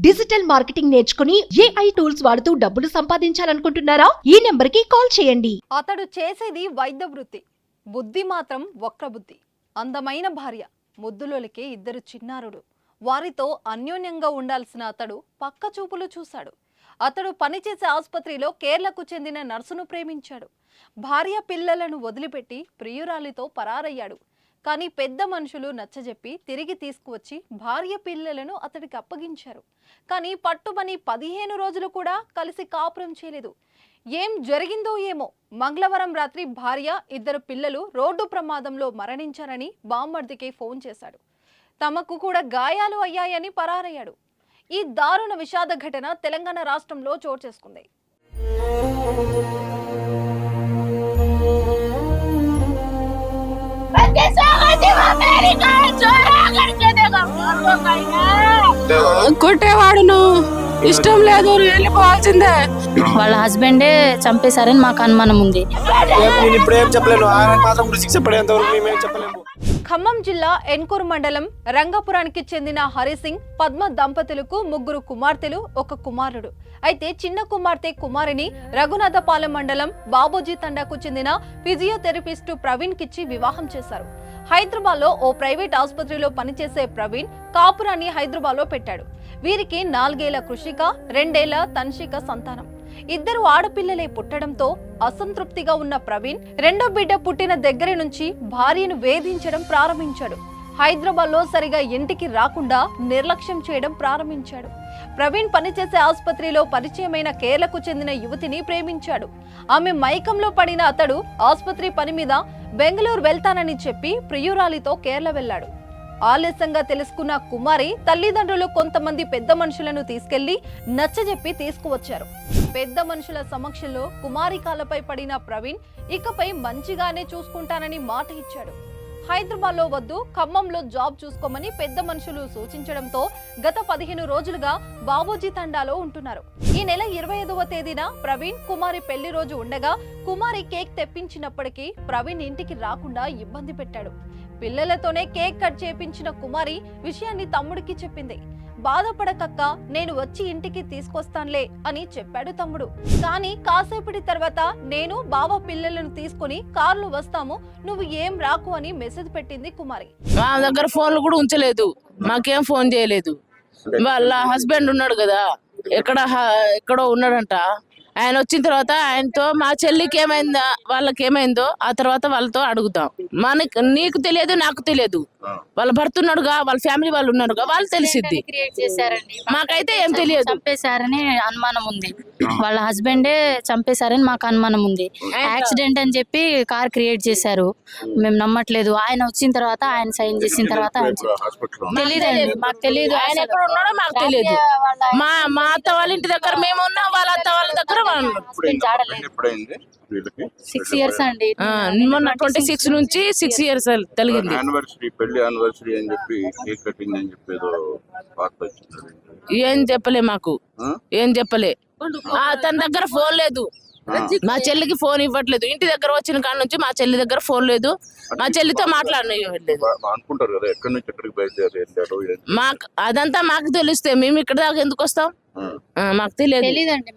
Digital marketing నేర్చుకుని AI tools వాడుతూ డబ్బులు సంపాదించాలనుకుంటున్నారా? ఈ నెంబర్ కి కాల్ చేయండి. అతడు చేసేది వైద్య వృత్తి, బుద్ధి మాత్రం వక్ర బుద్ధి. అందమైన భార్య, ముద్దులోలికే ఇద్దరు చిన్నారుడు. వారితో అన్యోన్యంగా ఉండాల్సిన అతడు పక్క చూపులు చూశాడు. అతడు పనిచేసే ఆసుపత్రిలో కేరళకు చెందిన నర్సును ప్రేమించాడు. భార్య పిల్లలను వదిలిపెట్టి ప్రియురాలితో పరారయ్యాడు. కానీ పెద్ద మనుషులు నచ్చజెప్పి తిరిగి తీసుకువచ్చి భార్య పిల్లలను అతడికి అప్పగించారు. కానీ పట్టుబని 15 రోజులు కూడా కలిసి కాపురం చేయలేదు. ఏం జరిగిందో ఏమో, మంగళవారం రాత్రి భార్య, ఇద్దరు పిల్లలు రోడ్డు ప్రమాదంలో మరణించారని బామ్మర్దికి ఫోన్ చేశాడు. తమకు కూడా గాయాలు అయ్యాయని పరారయ్యాడు. ఈ దారుణ విషాద ఘటన తెలంగాణ రాష్ట్రంలో చోటు చేసుకుంది. కొట్టేవాడును ఇష్టం లేదు, వెళ్ళిపోవాల్సిందే. వాళ్ళ హస్బెండే చంపేశారని మాకు అనుమానం ఉంది. ఖమ్మం జిల్లా ఎన్కూరు మండలం రంగపురానికి చెందిన హరిసింగ్, పద్మ దంపతులకు 3 కుమార్తెలు, 1 కుమారుడు. అయితే చిన్న కుమార్తె కుమారిని రఘునాథపాలెం మండలం బాబోజీ తండాకు చెందిన ఫిజియోథెరపిస్టు ప్రవీణ్ కిచ్చి వివాహం చేశారు. హైదరాబాద్ లో ఓ ప్రైవేట్ ఆసుపత్రిలో పనిచేసే ప్రవీణ్ కాపురాన్ని హైదరాబాద్ లో పెట్టాడు. వీరికి 4 ఏళ్ల కృషిక, 2 ఏళ్ల తన్షిక సంతానం. 2 ఆడపిల్లలే పుట్టడంతో అసంతృప్తిగా ఉన్న ప్రవీణ్ రెండో బిడ్డ పుట్టిన దగ్గర నుంచి భార్యను వేధించడం ప్రారంభించాడు. హైదరాబాద్ లో సరిగా ఇంటికి రాకుండా నిర్లక్ష్యం చేయడం ప్రారంభించాడు. ప్రవీణ్ పనిచేసే ఆసుపత్రిలో పరిచయమైన కేరళకు చెందిన యువతిని ప్రేమించాడు. ఆమె మైకంలో పడిన అతడు ఆసుపత్రి పని మీద బెంగళూరు వెళ్తానని చెప్పి ప్రియురాలితో కేరళ వెళ్లాడు. ఆలస్యంగా తెలుసుకున్న కుమారి తల్లిదండ్రులు కొంతమంది పెద్ద మనుషులను తీసుకెళ్లి నచ్చజెప్పి తీసుకువచ్చారు. పెద్ద మనుషుల సమక్షంలో కుమారి కాళ్ళపై పడిన ప్రవీణ్ ఇకపై మంచిగానే చూసుకుంటానని మాట ఇచ్చాడు. హైదరాబాద్ లో వద్దు, ఖమ్మంలో జాబ్ చూసుకోమని పెద్ద మనుషులు సూచించడంతో గత 15 రోజులుగా బాబోజీ తండాలో ఉంటున్నారు. ఈ నెల 25వ తేదీన ప్రవీణ్ కుమారి పెళ్లి రోజు ఉండగా కుమారి కేక్ తెప్పించినప్పటికీ ప్రవీణ్ ఇంటికి రాకుండా ఇబ్బంది పెట్టాడు. పిల్లలతోనే కేక్ కట్ చేపించిన కుమారి విషయాన్ని తమ్ముడికి చెప్పింది. బాధపడకక్క, నేను వచ్చి ఇంటికి తీసుకొస్తానులే అని చెప్పాడు తమ్ముడు. కానీ కాసేపటి తర్వాత నేను బావ పిల్లలను తీసుకుని కార్లు వస్తాము, నువ్వు ఏం రాకు అని మెసేజ్ పెట్టింది కుమారి. మా దగ్గర ఫోన్లు కూడా ఉంచలేదు, మాకేం ఫోన్ చేయలేదు. వాళ్ళ హస్బెండ్ ఉన్నాడు కదా, ఎక్కడో ఉన్నాడంట. ఆయన వచ్చిన తర్వాత ఆయనతో మా చెల్లికి ఏమైందా, వాళ్ళకి ఏమైందో ఆ తర్వాత వాళ్ళతో అడుగుతాం. నీకు తెలియదు, నాకు తెలియదు. వాళ్ళ భర్త ఉన్నాడుగా, వాళ్ళ ఫ్యామిలీ వాళ్ళు ఉన్నారుగా, వాళ్ళు తెలిసిద్ది. మాకైతే ఏం తెలియదు. చంపేశారని అనుమానం ఉంది. వాళ్ళ హస్బెండే చంపేశారని మాకు అనుమానం ఉంది. యాక్సిడెంట్ అని చెప్పి కార్ క్రియేట్ చేశారు. మేము నమ్మట్లేదు. ఆయన వచ్చిన తర్వాత, ఆయన సైన్ చేసిన తర్వాత తెలియదండి, మాకు తెలియదు. ఆయన ఎక్కడ ఉన్నాడో మాకు తెలియదు. మా అత్త వాళ్ళ ఇంటి దగ్గర మేము ఉన్నాం, వాళ్ళ అత్త వాళ్ళ దగ్గర 6 years అండి. మొన్న 26 నుంచి 6 years కలిగింది. పెళ్లి యానివర్సరీ అని చెప్పి కేక్ కటింగ్ అని చెప్పేదో ఏం చెప్పలే, మాకు ఏం చెప్పలే. తన దగ్గర ఫోన్ లేదు, మా చెల్లికి ఫోన్ ఇవ్వట్లేదు. ఇంటి దగ్గర వచ్చిన కాడ నుంచి మా చెల్లి దగ్గర ఫోన్ లేదు, మా చెల్లితో మాట్లాడలేదు. అనుకుంటారు కదా ఎక్కడి నుంచి ఎక్కడికి బయలుదేరారు. మాకు అదంతా మాకు తెలిస్తే మేము ఇక్కడ దాకా ఎందుకు వస్తాం? మాకు తెలియదండి.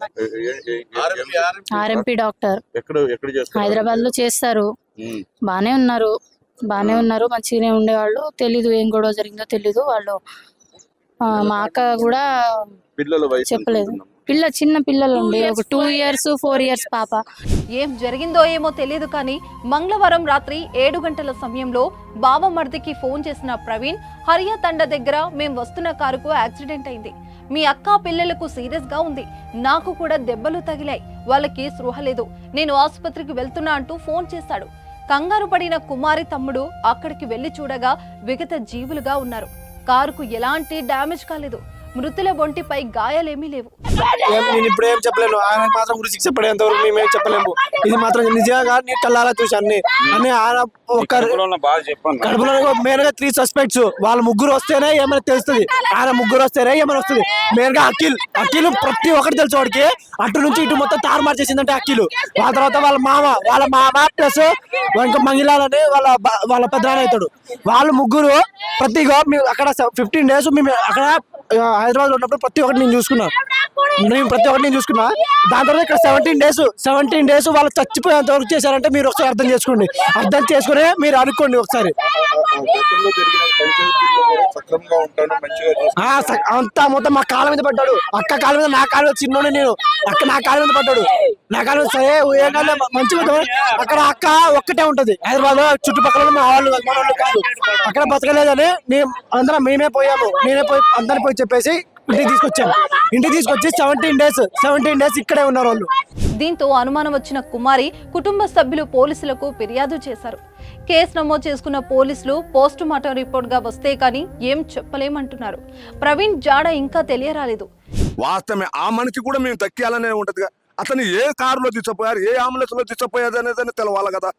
ఆర్ఎంపీ డాక్టర్ హైదరాబాద్ లో చేస్తారు. బానే ఉన్నారు, మంచిగానే ఉండేవాళ్ళు. తెలీదు ఏం గొడవ జరిగిందో తెలీదు. వాళ్ళు మా అక్క కూడా చెప్పలేదు. చిన్న పిల్లలు ఉండి, ఒక 2 years 4 years పాప. ఏం జరిగిందో ఏమో తెలియదు కానీ మంగళవారం రాత్రి 7 గంటల సమయంలో బావమర్దికి ఫోన్ చేసిన ప్రవీణ్, హరియా తండ దగ్గర మేము వస్తున్న కారుకు యాక్సిడెంట్ అయింది. మీ అక్క పిల్లలకు సీరియస్ గా ఉంది, నాకు కూడా దెబ్బలు తగిలాయి, వాళ్ళకి స్పృహ లేదు, నేను ఆసుపత్రికి వెళ్తున్నా అంటూ ఫోన్ చేశాడు. కంగారు పడిన కుమారి తమ్ముడు అక్కడికి వెళ్లి చూడగా విగత జీవులుగా ఉన్నారు. కారుకు ఎలాంటి డ్యామేజ్ కాలేదు. మృతుల ఒంటిపై గాయాలేమీ లేవు. నేను ఇప్పుడు ఏం చెప్పలేను. ఆయన మాత్రం గురించి చెప్పేంత వరకు మేమేం చెప్పలేము. ఇది మాత్రం నిజంగా నీ కళ్ళారా చూసి అన్ని ఆయన కడుపులో మెయిన్ గా 3 suspects. వాళ్ళ 3 వస్తేనే ఏమైనా తెలుస్తుంది, ఆయన 3 వస్తేనే ఏమైనా వస్తుంది. మెయిన్ గా అఖిల్ ప్రతి ఒక్కటి తెలుసు వాడికి. అటు నుంచి ఇటు మొత్తం తారుమారు చేసిందంటే అఖిల్. వాళ్ళ తర్వాత వాళ్ళ మామ ప్లస్ ఇంకా మహిళలని వాళ్ళ పెద్దనాన్న అవుతాడు. వాళ్ళు 3 ప్రతిగా అక్కడ 15 days మేము అక్కడ హైదరాబాద్ లో ఉన్నప్పుడు ప్రతి ఒక్కటి నేను చూసుకున్నా. దాని తర్వాత ఇక్కడ 17 డేస్ వాళ్ళు చచ్చిపోయేంత వరకు చేశారంటే మీరు ఒకసారి అర్థం చేసుకుని మీరు అనుకోండి ఒకసారి. అంతా మొత్తం మా కాళ్ళ మీద పడ్డాడు, అక్క కాళ్ళ మీద, నా కాళ్ళ మీద, చిన్నోడే నేను, అక్క నా కాళ్ళ మీద పడ్డాడు, నా కాళ్ళ మీద. సరే మంచిగా అక్కడ అక్క ఒక్కటే ఉంటది హైదరాబాద్ లో, చుట్టుపక్కల మా వాళ్ళు మన వాళ్ళు కాదు, అక్కడ బతకలేదని అందరం మేమే పోయాము. నేనే పోయి అందరిని పోయి చెప్పేసి ఇంటికి తీసుకొచ్చి 17 డేస్ ఇక్కడే ఉన్నారు వాళ్ళు. దీంతో అనుమానం వచ్చిన కుమారి కుటుంబ సభ్యులు పోలీసులకు ఫిర్యాదు చేశారు. కేసు నమోదు చేసుకున్న పోలీసులు పోస్ట్ మార్టం రిపోర్ట్ గా వస్తే కానీ ఏం చెప్పలేమంటున్నారు. ప్రవీణ్ జాడ ఇంకా తెలియరాలేదు. వాస్తవమే, ఆ మనిషి కూడా మేము తక్కియాలనే ఉంటదిగా. అతను ఏ కారులో తీసుకుపోయారు, ఏ అంబులెన్స్ లో తీసుకుపోయారు అనేది తెలవాలి కదా.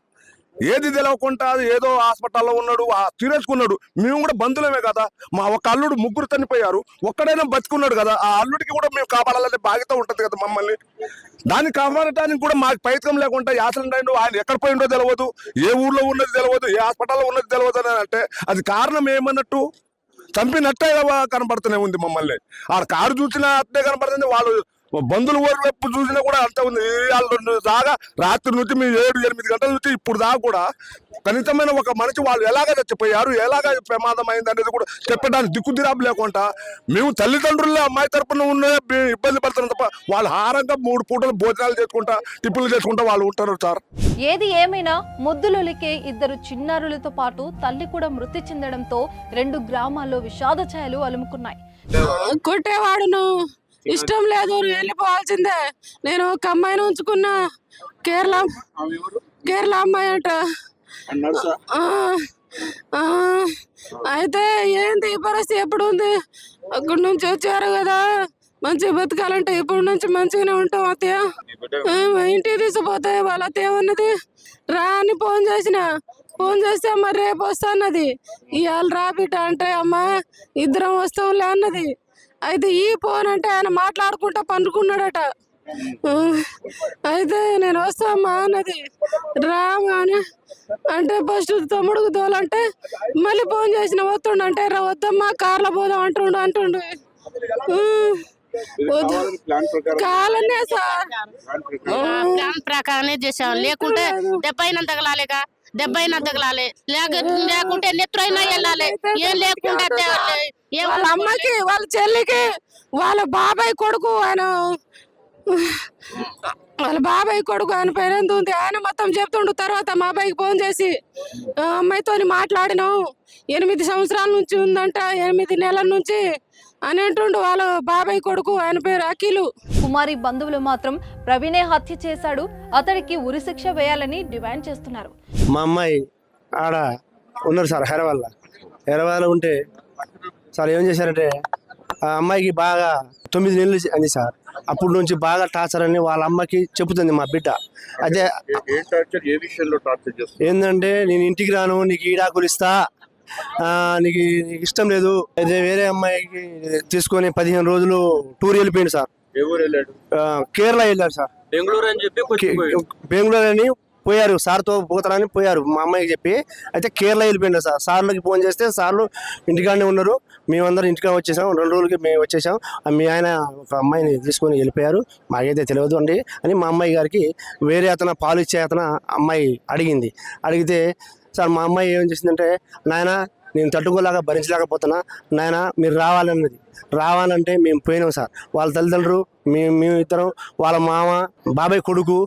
ఏది తెలవకుండా ఏదో హాస్పిటల్లో ఉన్నాడు, సీరియస్కున్నాడు. మేము కూడా బంధువులమే కదా. మా ఒక అల్లుడు 3 చనిపోయారు, ఒక్కడైనా బతుకున్నాడు కదా. ఆ అల్లుడికి కూడా మేము కాపాడాలనే బాధ్యత ఉంటది కదా మమ్మల్ని. దాన్ని కాపాడటానికి కూడా మాకు ప్రయత్నం లేకుండా యాక్సిడెంట్ అయిండు, ఆయన ఎక్కడ పోయిండో తెలియదు, ఏ ఊర్లో ఉన్నది తెలియదు, ఏ హాస్పిటల్లో ఉన్నది తెలియదు అని అంటే అది కారణం ఏమన్నట్టు? చంపినట్టే కనపడుతూనే ఉంది మమ్మల్ని. ఆ కారు చూసినా అట్టే కనపడుతుంది, వాళ్ళు బంధువులు ఊరు వైపు చూసినా కూడా అంతే ఉంది. వాళ్ళు దాకా రాత్రి నుంచి మేము 7-8 గంటల నుంచి ఇప్పుడు దాకా కూడా కనీసమైన ఒక మనిషి వాళ్ళు ఎలాగ చచ్చిపోయారు, ఎలాగ ప్రమాదం అయింది అనేది కూడా చెప్పడానికి దిక్కుదిరాపు లేకుండా మేము తల్లిదండ్రులే అమ్మాయి తరపున ఉన్న ఇబ్బంది పడుతున్నాం తప్ప వాళ్ళు హారంగా 3 పూటలు భోజనాలు చేసుకుంటా, టిప్పులు చేసుకుంటా వాళ్ళు ఉంటారు సార్. ఏది ఏమైనా ముద్దులొలికే 2 చిన్నారులతో పాటు తల్లి కూడా మృతి చెందడంతో 2 గ్రామాల్లో విషాద ఛాయలు అలుముకున్నాయి. కొట్టేవాడును ఇష్టం లేదు, వెళ్ళిపోవాల్సిందే. నేను ఒక అమ్మాయిని ఉంచుకున్నా, కేరళ అమ్మాయి అంట. అయితే ఏంది ఈ పరిస్థితి ఎప్పుడు ఉంది? అక్కడి నుంచి వచ్చారు కదా, మంచిగా బతకాలంటే ఇప్పటి నుంచి మంచిగానే ఉంటాం అత్తయ్య. ఇంటికి తీసుకుపోతే వాళ్ళ అత్తయ్య ఉన్నది రా అని ఫోన్ చేస్తే మరి రేపు వస్తా అన్నది. ఇవాళ రా బిడ్డ అంటే అమ్మ ఇద్దరం వస్తాంలే అన్నది. అయితే ఈ ఫోన్ అంటే ఆయన మాట్లాడుకుంటా పండుకున్నాడట. అయితే నేను వస్తామా అన్నది. రాగానే అంటే ఫస్ట్ తమ్ముడుకు తోలంటే మళ్ళీ ఫోన్ చేసిన వస్తుండంటే వద్దమ్మా కార్లో పోదాం అంటుండు. కాలనే సార్ ప్లాన్ ప్రకారమే చేసాం, లేకుంటే దెబ్బైనా తగలాలి, లేకుంటే నెత్తురైనా వెళ్ళాలి. ఏం లేకుండా వాళ్ళ అమ్మకి, వాళ్ళ చెల్లికి, వాళ్ళ బాబాయ్ కొడుకు ఆయన పైన ఉంది. ఆయన మొత్తం చెప్తుండు. తర్వాత మా అబ్బాయికి ఫోన్ చేసి అమ్మాయితో మాట్లాడినాం, 8 సంవత్సరాల నుంచి ఉందంట, 8 నెలల నుంచి అని అంటుండు. వాళ్ళ బాబాయ్ కొడుకు, ఆయన పేరు అఖిలు. కుమారి బంధువులు మాత్రం ప్రవీణే హత్య చేశాడు, అతడికి ఉరిశిక్ష వేయాలని డిమాండ్ చేస్తున్నారు. మా అమ్మాయి ఆడ ఉన్నారు సార్, హైదరాబాద్లో ఉంటే సార్ ఏం చేశారంటే ఆ అమ్మాయికి బాగా 9 నెలలు అంది సార్. అప్పటి నుంచి బాగా టార్చర్ అని వాళ్ళ అమ్మకి చెబుతుంది మా బిడ్డ. అదే ఏంటంటే నేను ఇంటికి రాను, నీకు ఈడాకులు ఇస్తా, నీకు ఇష్టం లేదు. అయితే వేరే అమ్మాయికి తీసుకొని 15 రోజులు టూర్ వెళ్ళిపోయింది సార్. కేరళ వెళ్ళారు సార్. బెంగళూరు అని పోయారు, సార్తో పోతారని పోయారు మా అమ్మాయికి చెప్పి. అయితే కేరళ వెళ్ళిపోయింది సార్. సార్లకి ఫోన్ చేస్తే సార్లు ఇంటికాడనే ఉన్నారు, మేమందరం ఇంటికా వచ్చేసాం, 2 రోజులకి మేము వచ్చేసాం. మీ ఆయన ఒక అమ్మాయిని తీసుకొని వెళ్ళిపోయారు, మాకైతే తెలియదు అండి అని మా అమ్మాయి గారికి వేరే పాలు ఇచ్చే అమ్మాయి అడిగితే సార్ మా అమ్మాయి ఏం చేసిందంటే, నాయన నేను తట్టుకోలేక భరించలేకపోతున్నా నాయన, మీరు రావాలంటే మేము పోయినాం సార్. వాళ్ళ తల్లిదండ్రులు, మేము ఇద్దరం, వాళ్ళ మామ, బాబాయ్ కొడుకు,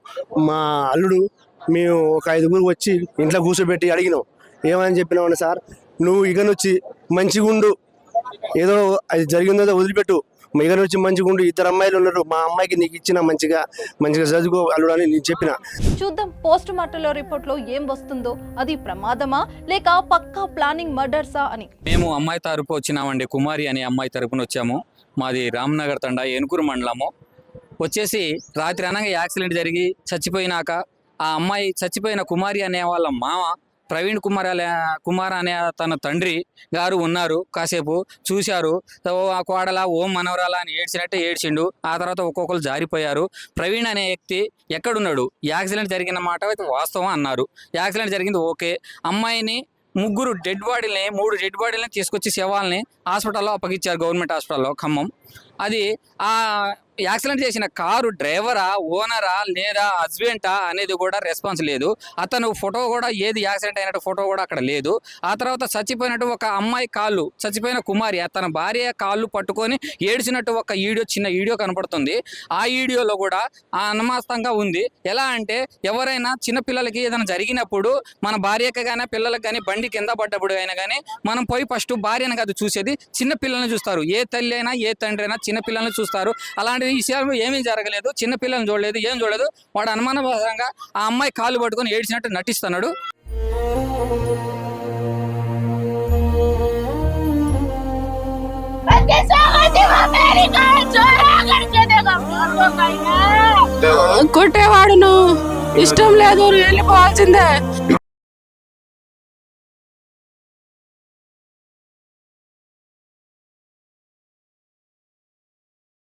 మా అల్లుడు, మేము ఒక 5 వచ్చి ఇంట్లో కూర్చోబెట్టి అడిగినాం. ఏమని చెప్పినామని సార్, నువ్వు ఇక నుంచి మంచిగా ఉండు, ఏదో అది జరిగిందో వదిలిపెట్టు, ఇక నుంచి మంచిగా ఉండు, 2 అమ్మాయిలు ఉన్నారు, మా అమ్మాయికి నీకు ఇచ్చిన మంచిగా చదువుకో అల్లుడు అని నేను చెప్పిన. చూద్దాం పోస్ట్ మార్టం రిపోర్ట్ లో ఏం వస్తుందో, అది ప్రమాదమా లేక పక్కా ప్లానింగ్ మర్డర్సా అని. మేము అమ్మాయి తరపు వచ్చినామండి, కుమారి అనే అమ్మాయి తరపున వచ్చాము. మాది రామ్నగర్ తండా, ఏనుకూరు మండలము. వచ్చేసి రాత్రి అనగా యాక్సిడెంట్ జరిగి చచ్చిపోయినాక ఆ అమ్మాయి చచ్చిపోయిన కుమారి అనే వాళ్ళ మామ ప్రవీణ్ కుమార్ అనే తన తండ్రి గారు ఉన్నారు. కాసేపు చూశారు, ఆ కోడల ఓం మనవరాల అని ఏడ్చినట్టే ఏడ్చిండు. ఆ తర్వాత ఒక్కొక్కరు జారిపోయారు. ప్రవీణ్ అనే వ్యక్తి ఎక్కడున్నాడు, యాక్సిడెంట్ జరిగిన మాట అయితే వాస్తవం అన్నారు. యాక్సిడెంట్ జరిగింది ఓకే, అమ్మాయిని 3 డెడ్ బాడీలని తీసుకొచ్చి శవాల్ని హాస్పిటల్లో అప్పగించారు, గవర్నమెంట్ హాస్పిటల్లో ఖమ్మం. అది ఆ యాక్సిడెంట్ చేసిన కారు డ్రైవరా, ఓనరా లేదా హస్బెండా అనేది కూడా రెస్పాన్స్ లేదు. అతను ఫోటో కూడా ఏది యాక్సిడెంట్ అయినట్టు ఫోటో కూడా అక్కడ లేదు. ఆ తర్వాత చచ్చిపోయినట్టు ఒక అమ్మాయి కాళ్ళు, చచ్చిపోయిన కుమారి తన భార్య కాళ్ళు పట్టుకొని ఏడ్చినట్టు ఒక చిన్న వీడియో కనపడుతుంది. ఆ వీడియోలో కూడా అనుమాస్తంగా ఉంది. ఎలా అంటే ఎవరైనా చిన్నపిల్లలకి ఏదైనా జరిగినప్పుడు మన భార్యకి కానీ పిల్లలకి కానీ బండి కింద పడ్డప్పుడు అయినా కానీ మనం పోయి ఫస్ట్ భార్యను కాదు చూసేది, చిన్న పిల్లల్ని చూస్తారు. ఏ తల్లి అయినా ఏ తండ్రి అయినా చిన్న పిల్లల్ని చూస్తారు. అలాంటి విషయాలు ఏమీ జరగలేదు, చిన్న పిల్లల్ని చూడలేదు, ఏం చూడలేదు. వాడు అనుమానపరంగా ఆ అమ్మాయి కాళ్ళు పట్టుకొని ఏడ్చినట్టు నటిస్తున్నాడు. కొట్టేవాడును ఇష్టం లేదు, వెళ్ళిపోవాల్సిందే.